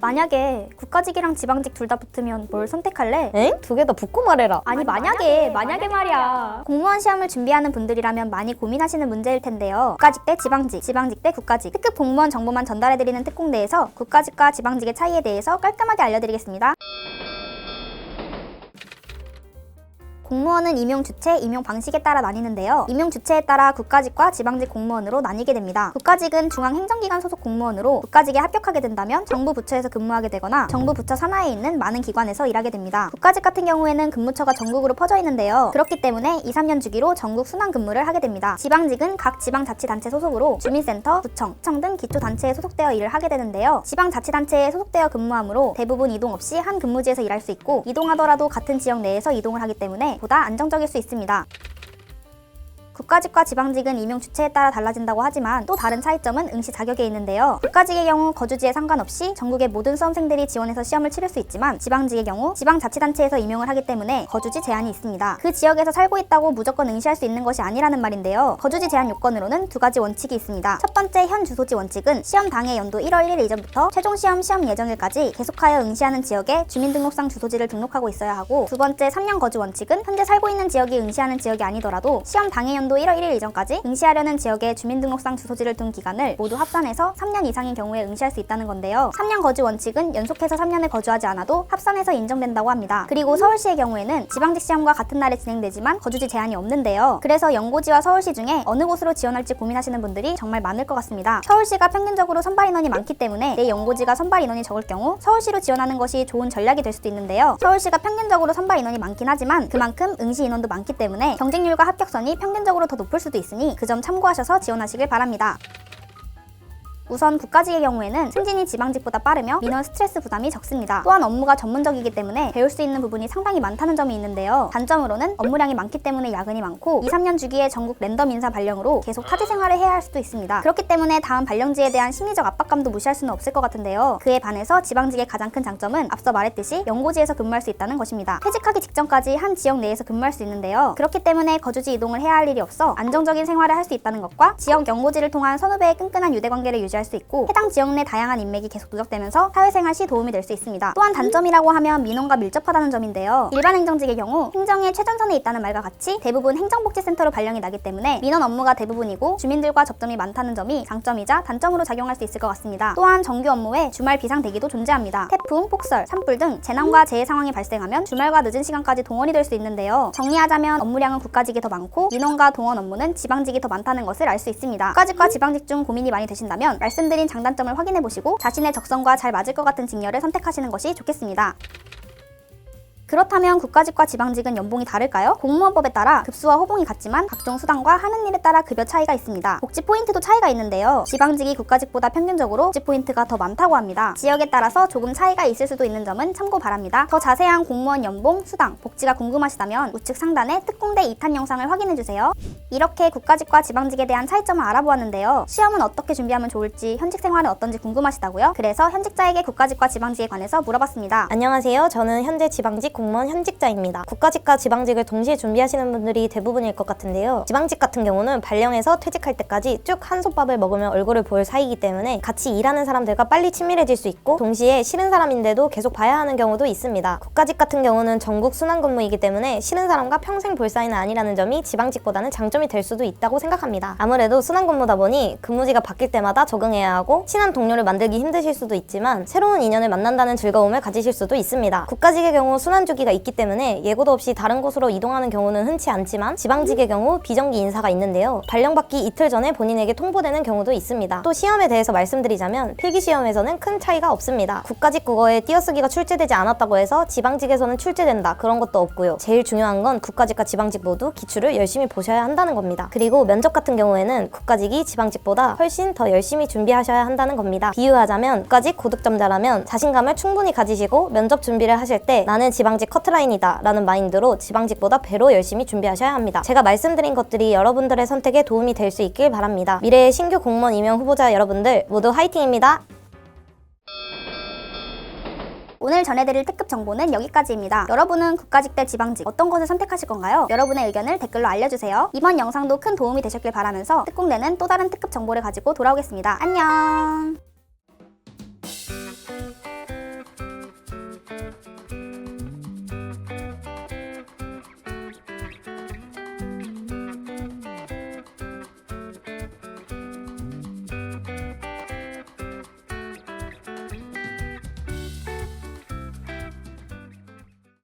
만약에 국가직이랑 지방직 둘 다 붙으면 뭘 선택할래? 엥? 두 개 다 붙고 말해라. 아니 만약에 말이야. 공무원 시험을 준비하는 분들이라면 많이 고민하시는 문제일 텐데요. 국가직 대 지방직, 지방직 대 국가직. 특급 공무원 정보만 전달해드리는 특공대에서 국가직과 지방직의 차이에 대해서 깔끔하게 알려드리겠습니다. 공무원은 임용 주체, 임용 방식에 따라 나뉘는데요. 임용 주체에 따라 국가직과 지방직 공무원으로 나뉘게 됩니다. 국가직은 중앙행정기관 소속 공무원으로 국가직에 합격하게 된다면 정부 부처에서 근무하게 되거나 정부 부처 산하에 있는 많은 기관에서 일하게 됩니다. 국가직 같은 경우에는 근무처가 전국으로 퍼져 있는데요. 그렇기 때문에 2-3년 주기로 전국 순환 근무를 하게 됩니다. 지방직은 각 지방자치단체 소속으로 주민센터, 구청, 청 등 기초단체에 소속되어 일을 하게 되는데요. 지방자치단체에 소속되어 근무하므로 대부분 이동 없이 한 근무지에서 일할 수 있고 이동하더라도 같은 지역 내에서 이동을 하기 때문에 보다 안정적일 수 있습니다. 국가직과 지방직은 임용 주체에 따라 달라진다고 하지만 또 다른 차이점은 응시 자격에 있는데요. 국가직의 경우 거주지에 상관없이 전국의 모든 수험생들이 지원해서 시험을 치를 수 있지만 지방직의 경우 지방자치단체에서 임용을 하기 때문에 거주지 제한이 있습니다. 그 지역에서 살고 있다고 무조건 응시할 수 있는 것이 아니라는 말인데요. 거주지 제한 요건으로는 두 가지 원칙이 있습니다. 첫 번째 현 주소지 원칙은 시험 당해 연도 1월 1일 이전부터 최종 시험 예정일까지 계속하여 응시하는 지역에 주민등록상 주소지를 등록하고 있어야 하고, 두 번째 3년 거주 원칙은 현재 살고 있는 지역이 응시하는 지역이 아니더라도 시험 당해 연도 1월 1일 이전까지 응시하려는 지역에 주민등록상 주소지를 둔 기간을 모두 합산해서 3년 이상인 경우에 응시할 수 있다는 건데요. 3년 거주 원칙은 연속해서 3년을 거주하지 않아도 합산해서 인정된다고 합니다. 그리고 서울시의 경우에는 지방직 시험과 같은 날에 진행되지만 거주지 제한이 없는데요. 그래서 연고지와 서울시 중에 어느 곳으로 지원할지 고민하시는 분들이 정말 많을 것 같습니다. 서울시가 평균적으로 선발 인원이 많기 때문에 내 연고지가 선발 인원이 적을 경우 서울시로 지원하는 것이 좋은 전략이 될 수도 있는데요. 서울시가 평균적으로 선발 인원이 많긴 하지만 그만큼 응시 인원도 많기 때문에 경쟁률과 합격선이 평균적으로 더 높을 수도 있으니 그 점 참고하셔서 지원하시길 바랍니다. 우선 국가직의 경우에는 승진이 지방직보다 빠르며 민원 스트레스 부담이 적습니다. 또한 업무가 전문적이기 때문에 배울 수 있는 부분이 상당히 많다는 점이 있는데요. 단점으로는 업무량이 많기 때문에 야근이 많고 2-3년 주기에 전국 랜덤 인사 발령으로 계속 타지 생활을 해야 할 수도 있습니다. 그렇기 때문에 다음 발령지에 대한 심리적 압박감도 무시할 수는 없을 것 같은데요. 그에 반해서 지방직의 가장 큰 장점은 앞서 말했듯이 연고지에서 근무할 수 있다는 것입니다. 퇴직하기 직전까지 한 지역 내에서 근무할 수 있는데요. 그렇기 때문에 거주지 이동을 해야 할 일이 없어 안정적인 생활을 할 수 있다는 것과 지역 연고지를 통한 선후배의 끈끈한 유대관계를 유지할 수 있고 해당 지역 내 다양한 인맥이 계속 누적되면서 사회생활 시 도움이 될 수 있습니다. 또한 단점이라고 하면 민원과 밀접하다는 점인데요. 일반 행정직의 경우 행정의 최전선에 있다는 말과 같이 대부분 행정복지센터로 발령이 나기 때문에 민원 업무가 대부분이고 주민들과 접점이 많다는 점이 장점이자 단점으로 작용할 수 있을 것 같습니다. 또한 정규 업무에 주말 비상 대기도 존재합니다. 태풍, 폭설, 산불 등 재난과 재해 상황이 발생하면 주말과 늦은 시간까지 동원이 될 수 있는데요. 정리하자면 업무량은 국가직이 더 많고 민원과 동원 업무는 지방직이 더 많다는 것을 알 수 있습니다. 국가직과 지방직 중 고민이 많이 되신다면 말씀드린 장단점을 확인해보시고 자신의 적성과 잘 맞을 것 같은 직렬을 선택하시는 것이 좋겠습니다. 그렇다면 국가직과 지방직은 연봉이 다를까요? 공무원법에 따라 급수와 호봉이 같지만 각종 수당과 하는 일에 따라 급여 차이가 있습니다. 복지 포인트도 차이가 있는데요. 지방직이 국가직보다 평균적으로 복지 포인트가 더 많다고 합니다. 지역에 따라서 조금 차이가 있을 수도 있는 점은 참고 바랍니다. 더 자세한 공무원 연봉, 수당, 복지가 궁금하시다면 우측 상단의 특공대 2탄 영상을 확인해주세요. 이렇게 국가직과 지방직에 대한 차이점을 알아보았는데요. 시험은 어떻게 준비하면 좋을지, 현직 생활은 어떤지 궁금하시다고요? 그래서 현직자에게 국가직과 지방직에 관해서 물어봤습니다. 안녕하세요. 저는 현재 지방직 공무원 현직자입니다. 국가직과 지방직을 동시에 준비하시는 분들이 대부분일 것 같은데요. 지방직 같은 경우는 발령해서 퇴직할 때까지 쭉 한솥밥을 먹으며 얼굴을 볼 사이이기 때문에 같이 일하는 사람들과 빨리 친밀해질 수 있고 동시에 싫은 사람인데도 계속 봐야 하는 경우도 있습니다. 국가직 같은 경우는 전국 순환 근무이기 때문에 싫은 사람과 평생 볼 사이는 아니라는 점이 지방직보다는 장점이 될 수도 있다고 생각합니다. 아무래도 순환 근무다 보니 근무지가 바뀔 때마다 적응해야 하고 친한 동료를 만들기 힘드실 수도 있지만 새로운 인연을 만난다는 즐거움을 가지실 수도 있습니다. 국가직의 경우 순환 주기가 있기 때문에 예고도 없이 다른 곳으로 이동하는 경우는 흔치 않지만 지방직의 경우 비정기 인사가 있는데요. 발령받기 이틀 전에 본인에게 통보되는 경우도 있습니다. 또 시험에 대해서 말씀드리자면 필기시험에서는 큰 차이가 없습니다. 국가직 국어에 띄어쓰기가 출제되지 않았다고 해서 지방직에서는 출제된다 그런 것도 없고요. 제일 중요한 건 국가직과 지방직 모두 기출을 열심히 보셔야 한다는 겁니다. 그리고 면접 같은 경우에는 국가직이 지방직보다 훨씬 더 열심히 준비하셔야 한다는 겁니다. 비유하자면 국가직 고득점자라면 자신감을 충분히 가지시고 면접 준비를 하실 때 나는 지방직 커트라인이다 라는 마인드로 지방직보다 배로 열심히 준비하셔야 합니다. 제가 말씀드린 것들이 여러분들의 선택에 도움이 될 수 있길 바랍니다. 미래의 신규 공무원 임용 후보자 여러분들 모두 화이팅입니다. 오늘 전해드릴 특급 정보는 여기까지입니다. 여러분은 국가직 대 지방직 어떤 것을 선택하실 건가요? 여러분의 의견을 댓글로 알려주세요. 이번 영상도 큰 도움이 되셨길 바라면서 특공대는 또 다른 특급 정보를 가지고 돌아오겠습니다. 안녕.